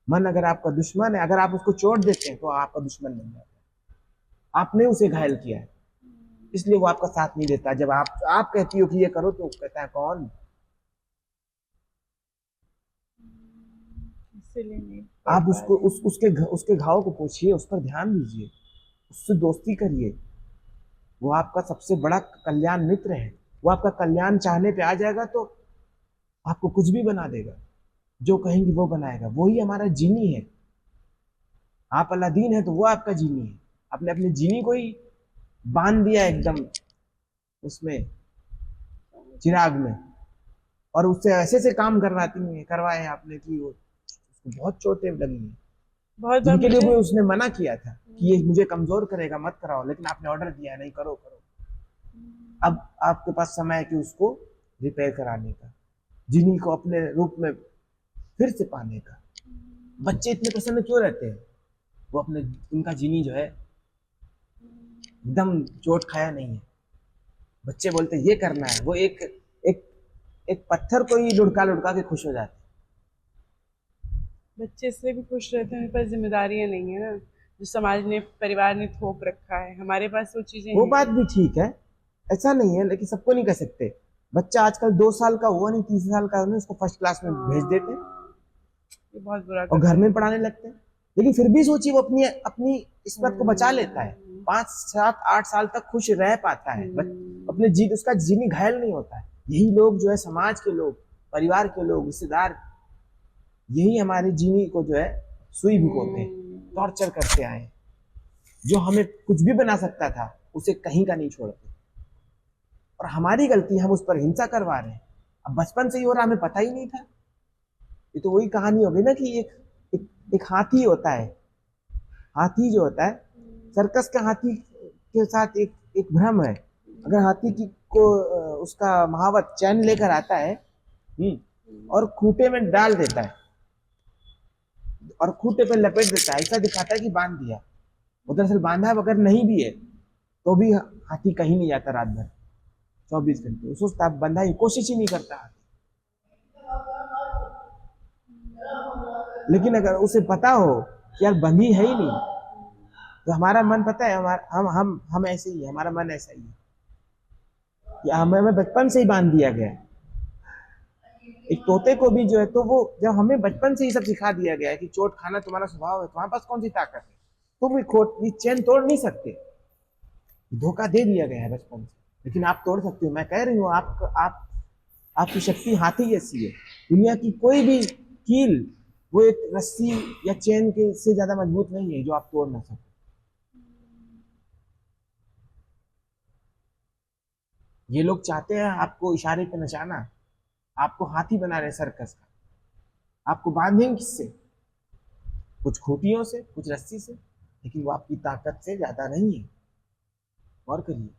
मन अगर आपका दुश्मन है, अगर आप उसको चोट देते हैं तो आपका दुश्मन बन जाता है। आपने उसे घायल किया है, इसलिए वो आपका साथ नहीं देता। जब आप कहती हो कि ये करो तो कहता है कौन। इसीलिए नहीं पढ़ आप पा उसको रहे हैं। उसके घाव को पोछिए, उस पर ध्यान दीजिए, उससे दोस्ती करिए। वो आपका सबसे बड़ा कल्याण मित्र है। वो आपका कल्याण चाहने पे आ जाएगा तो आपको कुछ भी बना देगा। जो कहेंगे वो बनाएगा। वही हमारा जीनी है। आप अलादीन है तो वो आपका जीनी है। आपने अपने जीनी को ही बांध दिया एकदम उसमें, चिराग में, और उससे ऐसे से काम करवाए आपने कि वो उसको बहुत चोटें लगी हैं। बहुत बार जिनके लिए मुझे भी उसने मना किया था कि ये मुझे कमजोर करेगा, मत कराओ, लेकिन आपने ऑर्डर दिया नहीं, करो करो। अब आपके पास समय है कि उसको रिपेयर कराने का, जिन्हीं को अपने रूप में फिर से पाने का। बच्चे इतने प्रसन्न क्यों रहते हैं? वो अपने, उनका जिनी जो है एकदम चोट खाया नहीं है। बच्चे बोलते ये करना है, वो एक एक पत्थर को ही लुढ़का लुढ़का के खुश हो जाते बच्चे इसलिए भी खुश रहते हैं, मेरे पास जिम्मेदारियां नहीं है ना, जो समाज ने, परिवार ने थोप रखा है। हमारे पास वो चीजें हैं। वो बात हैं। भी ठीक है, ऐसा नहीं है, लेकिन सबको नहीं कह सकते। बच्चा आजकल 2 साल का हुआ नहीं, 3 साल का हुआ, उसको फर्स्ट क्लास में भेज देते हैं हाँ, ये बहुत बुरा और घर करते में हैं। पढ़ाने लगते हैं। लेकिन फिर भी सोचिए, वो अपनी अपनी इस्मत को बचा लेता है। हम्म, 5 7 8 साल तक खुश रह पाता है, हम्म, अपने जी उसका जिनी घायल नहीं होता है। यही लोग जो है, समाज के लोग, परिवार के लोग, रिश्तेदार, यही हमारे जीनी को जो है सुई भिगोते हैं, हम्म, टॉर्चर करते आए हैं। जो हमें कुछ भी बना सकता था उसे कहीं का नहीं छोड़ते, और हमारी गलती, हम उस पर हिंसा करवा रहे हैं। अब बचपन से ही हो रहा, हमें पता ही नहीं था। ये तो वही कहानी हो गई ना कि एक हाथी होता है। हाथी जो होता है, सर्कस के हाथी के साथ एक भ्रम है। अगर हाथी की को उसका महावत चैन लेकर आता है, और खूंटे में डाल देता है और खूंटे पे लपेट देता है, ऐसा दिखाता है कि बांध दिया। वो दरअसल बांधा अगर नहीं भी है तो भी हाथी कहीं नहीं जाता रात भर, 24 घंटे। वो सोचता बंधा ही, कोशिश ही नहीं करता हाथी। लेकिन अगर उसे पता हो कि यार बंधी है ही नहीं, तो हमारा मन, पता है, हमारा हम ऐसे ही है, हमारा मन ऐसा ही है कि हमें बचपन से ही बांध दिया गया है। एक तोते को भी जो है, तो वो जब हमें बचपन से ही सब सिखा दिया गया है कि चोट खाना तुम्हारा स्वभाव है, तुम्हारे पास कौन सी ताकत है, तुम ये चैन तोड़ नहीं सकते। धोखा दे दिया गया है बचपन से। लेकिन आप तोड़ सकते हो। मैं कह रही हूँ, आपकी शक्ति हाथी जैसी है। दुनिया की कोई भी कील वो एक रस्सी या चेन के से ज्यादा मजबूत नहीं है जो आप तोड़ ना सको। ये लोग चाहते हैं आपको इशारे पे नचाना, आपको हाथी बना रहे सर्कस का। आपको बांधेंगे किससे? कुछ खूंटियों से, कुछ रस्सी से, लेकिन वो आपकी ताकत से ज्यादा नहीं है। और करिए,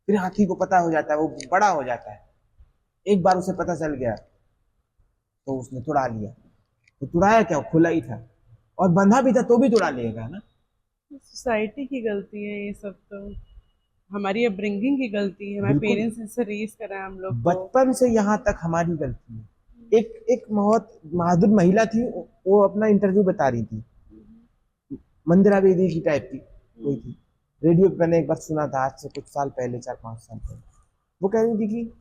फिर हाथी को पता हो जाता है, वो बड़ा हो जाता है। एक बार उसे पता चल गया तो उसने तुड़ा लिया। तो तुड़ाया क्या, खुला ही था, और बंधा भी था तो भी तुड़ा लेगा ना। सोसाइटी की गलती है ये सब तो, हमारी अपब्रिंगिंग की गलती है, हमारे बिल्कुल, पेरेंट्स इससे रेस करा हम लोग को। बचपन से यहाँ तक हमारी गलती है। एक बहुत बहादुर महिला थी, वो अपना इंटरव्यू बता रही थी। मंदिरा बेदी की टाइप की कोई थी। रेडियो पे मैंने एक बार सुना था, आज से कुछ साल पहले, 4 5 साल पहले। वो कह रही थी कि,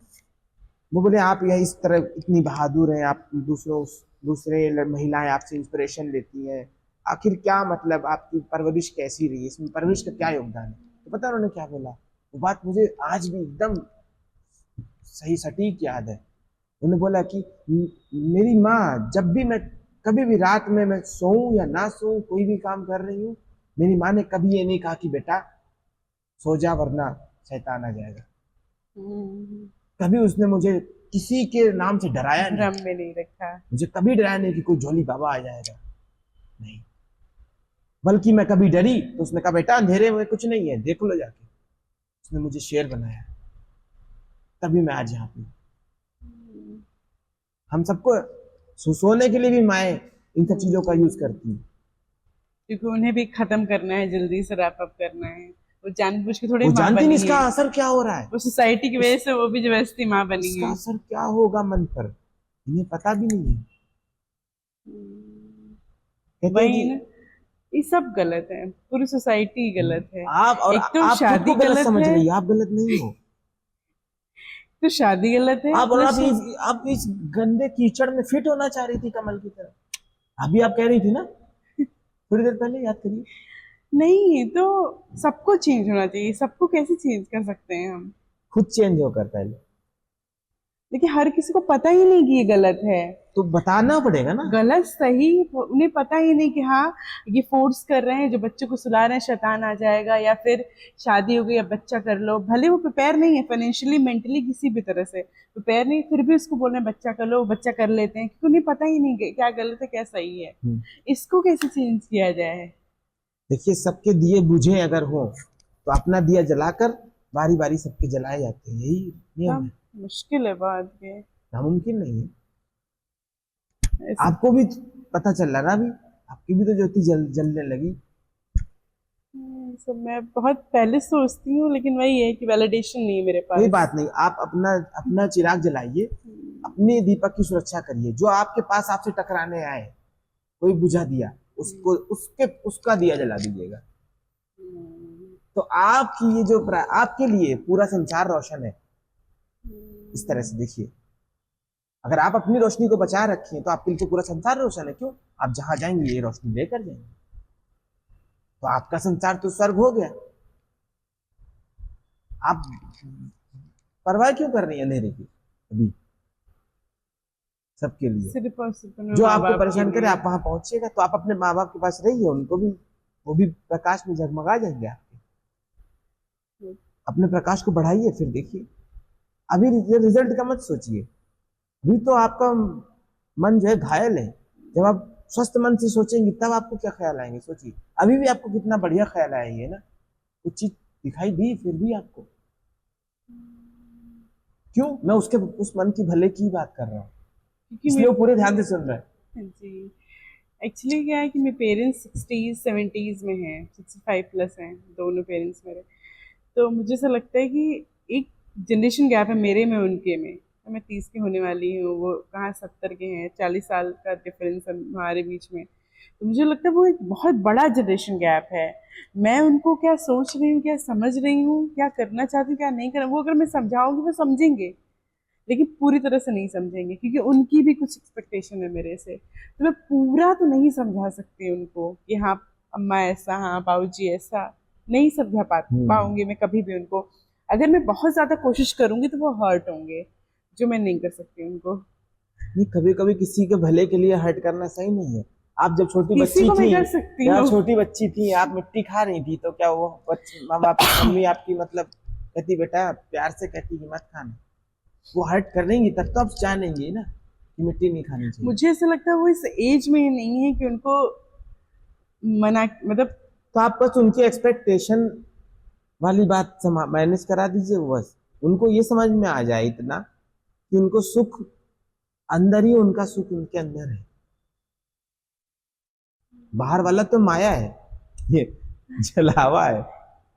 वो बोले आप यह इस तरह इतनी बहादुर हैं, आप दूसरे महिलाएं आपसे इंस्पिरेशन लेती हैं, आखिर क्या मतलब, आपकी परवरिश कैसी रही, इसमें परवरिश का क्या योगदान है? तो पता उन्होंने क्या बोला? वो बात मुझे आज भी एकदम सही सटीक याद है। उन्होंने बोला कि मेरी माँ जब भी मैं, कभी भी रात में मैं सोऊं या ना सोऊं, कोई भी काम कर रही हूँ, मेरी माँ ने कभी ये नहीं कहा कि बेटा सो जा वरना शैतान आ जाएगा। हम्म, कभी उसने मुझे किसी के नाम से डराया नहीं। भ्रम में नहीं रखा। मुझे कभी डराया नहीं कि कोई झोली बाबा आ जाएगा, नहीं। बल्कि मैं कभी डरी तो उसने कहा बेटा अंधेरे में कुछ नहीं है, देख लो जाके। उसने मुझे शेर बनाया, तभी मैं आज यहाँ पे हूँ। हम सबको सोने के लिए भी माए इन सब चीजों का यूज करती है। क्योंकि उन्हें भी खत्म करना है, जल्दी से रैप अप करना है। वो जानबूझ के थोड़ी वो माँ जानती नहीं बनी इसका है, असर क्या हो रहा है। वो सोसाइटी की इस वजह से वो भी जबरदस्ती माँ बनी इसका है। असर क्या होगा मन पर, इन्हें पता भी नहीं है। कहते हैं वही कि ना, ये सब गलत है, पूरी सोसाइटी गलत है। आप और एक तो आप खुद शादी को गलत गलत समझ है, रही है, आप गलत नहीं हो। तो शादी गलत है आप और प्लस। आप इस गंदे कीचड़ में फिट होना चाह रही थी कमल की तरह। अभी आप कह रही थी ना, थोड़ी देर पहले, याद करिए। नहीं तो सबको चेंज होना चाहिए, सबको कैसे चेंज कर सकते हैं हम? खुद चेंज होकर पहले लेकिन हर किसी को पता ही नहीं कि ये गलत है। तो बताना पड़ेगा ना। गलत सही उन्हें पता ही नहीं कि हाँ, ये फोर्स कर रहे हैं, जो बच्चों को सुला रहे हैं शैतान आ जाएगा, या फिर शादी हो गई अब बच्चा कर लो। भले वो प्रिपेयर नहीं है फाइनेंशियली, मेंटली, किसी भी तरह से प्रिपेयर नहीं, फिर भी उसको बोल रहे हैं बच्चा कर लो, बच्चा कर लेते हैं, क्योंकि उन्हें पता ही नहीं कि क्या गलत है क्या सही है। हम्म। इसको कैसे चेंज किया जाए? देखिए, सबके दिए बुझे अगर हो तो अपना दिया जलाकर बारी बारी सबके जलाए जाते हैं, यही नियम तब है। मुश्किल है बात ये। नामुमकिन नहीं है। ऐसे आपको भी पता चल रहा ना अभी, आपकी भी तो ज्योति जलने लगी। सब मैं बहुत पहले सोचती हूँ, लेकिन वही है कि वैलिडेशन नहीं है मेरे कोई पास। बात नहीं, आप अपना अपना चिराग जलाइए, अपने दीपक की सुरक्षा करिए। जो आपके पास आपसे टकराने आए, कोई बुझा दिया, उसको उसका दिया जला दीजिएगा। तो आपकी ये जो आपके लिए पूरा संसार रोशन है। इस तरह से देखिए, अगर आप अपनी रोशनी को बचा रखें तो आपके लिए तो पूरा संसार रोशन है। क्यों? आप जहां जाएंगे ये रोशनी लेकर जाएंगे, तो आपका संसार तो स्वर्ग हो गया। आप परवाह क्यों कर रही है अंधेरे की अभी? सबके लिए सिर्फ और सिर्फ जो माँ आपको बाप के परेशान करे, लिए। आप वहां पहुंचिएगा तो आप अपने माँ बाप के पास रहिए, उनको भी, वो भी प्रकाश में जगमगा जाएंगे आपके। अपने प्रकाश को बढ़ाइए, फिर देखिए। अभी रिजल्ट का मत सोचिए, अभी तो आपका मन जो है घायल है। जब आप स्वस्थ मन से सोचेंगे तब आपको क्या ख्याल आएंगे, सोचिए। अभी भी आपको कितना बढ़िया ख्याल आएंगे ना, कुछ चीज दिखाई दी फिर भी आपको। क्यों? मैं उसके उस मन की भले की बात कर रहा हूँ, क्योंकि मैं, इसलिए वो पूरे ध्यान से सुन रहा है। जी, एक्चुअली क्या है कि मेरे पेरेंट्स 60s 70s में हैं, 65 प्लस हैं दोनों पेरेंट्स मेरे। तो मुझे ऐसा लगता है कि एक जनरेशन गैप है मेरे में उनके में। तो मैं 30 की होने वाली हूँ, वो कहाँ 70 के हैं, 40 साल का डिफरेंस है हमारे बीच में। तो मुझे लगता है वो एक बहुत बड़ा जनरेशन गैप है। मैं उनको क्या सोच रही हूँ, क्या समझ रही हूँ, क्या करना चाहती हूँ, क्या नहीं करना, वो अगर मैं समझाऊंगी वो समझेंगे, लेकिन पूरी तरह से नहीं समझेंगे, क्योंकि उनकी भी कुछ एक्सपेक्टेशन है मेरे से। तो मैं पूरा तो नहीं समझा सकती उनको कि हाँ अम्मा ऐसा, हाँ बाबूजी ऐसा, नहीं समझा पाऊंगी मैं कभी भी उनको। अगर मैं बहुत ज्यादा कोशिश करूंगी तो वो हर्ट होंगे, जो मैं नहीं कर सकती उनको। नहीं, कभी कभी किसी के भले के लिए हर्ट करना सही नहीं है। आप जब छोटी किसी बच्ची को मैं थी, कर सकती या हूँ। छोटी बच्ची थी, आप मिट्टी खा रही थी, तो क्या वो माँ बाप मम्मी आपकी मतलब कहती बेटा, प्यार से कहती कि मत खाना, वो हर्ट कर देंगी तब तो आप जानेंगे ना कि मिट्टी नहीं खानी चाहिए। मुझे ऐसा लगता है वो इस एज में ही नहीं है कि उनको मना, मतलब तो आप बस उनकी एक्सपेक्टेशन वाली बात मैनेज करा दीजिए। वो बस उनको ये समझ में आ जाए इतना कि उनको सुख अंदर ही, उनका सुख उनके अंदर है। बाहर वाला तो माया है, ये जलावा है।